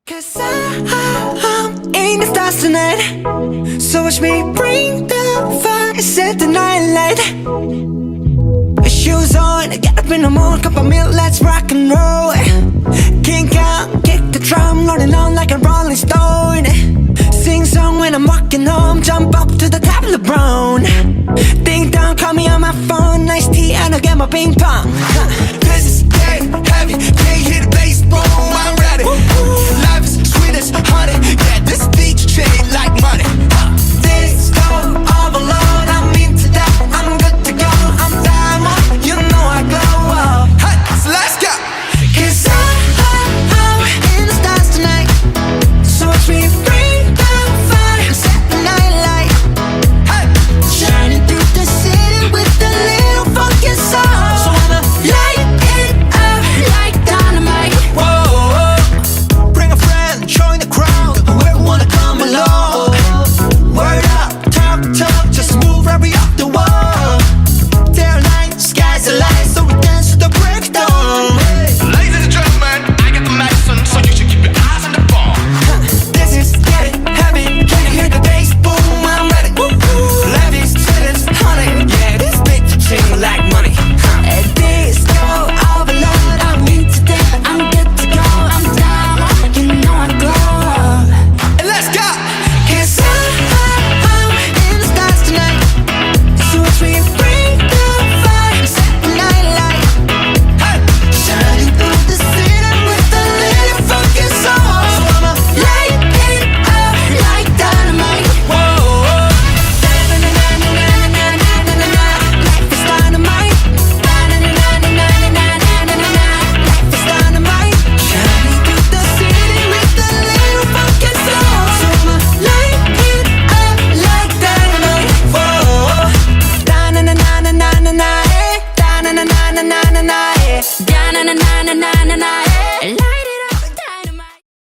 'Cause I'm in the stars tonight. So watch me bring the fire, set the night light. Shoes on, get up in the morning, cup of milk, let's rock and roll. Kink out, kick the drum, rolling on like a rolling stone. Sing song when I'm walking home, jump up to the top of the brown. Ding dong, call me on my phone, nice tea and I'll get my ping pong. This is getting heavy, can't hear the bass, boom, I'm ready. Life is sweet as honey, yeah, this beach chain like money. This go overload, I'm into that, I'm good to go, I'm diamond, you know I glow up. Hey, so let's go. 'Cause I'm in the stars tonight. So watch me bring the fire, set the night light. Hey, shining through the city with a little funky soul. So I'ma light it up like dynamite. Whoa, bring a friend, join the crowd, whoever wanna come along. Word up, talk, just move right up the wall. Their light, sky's the light, so we dance to the break of dawn. Ladies and gentlemen, I got the medicine, so you should keep your eyes on the ball. This is getting heavy, can you hear the bass? Boom, I'm ready. Life is sweet as honey, yeah, this bitch ching like money. At this go overload, I'm into that, I'm good to go, I'm down, you know I glow. And let's go. 'Cause I'm in the stars tonight. So watch me bring the fire, set the night light. Hey, shining through the city with a little funky soul. So I'ma light it up like dynamite. Whoa, na-na-na-na-na-na-na-na-na-na. Life is dynamite. Na-na-na-na-na-na-na-na-na-na. Life is dynamite. Shining through the city with a little funky soul. So I'ma light it up like dynamite. Whoa, na-na-na-na-na-na-na-na. Da-na-na-na-na-na-na-na. Da-na-na-na-na-na.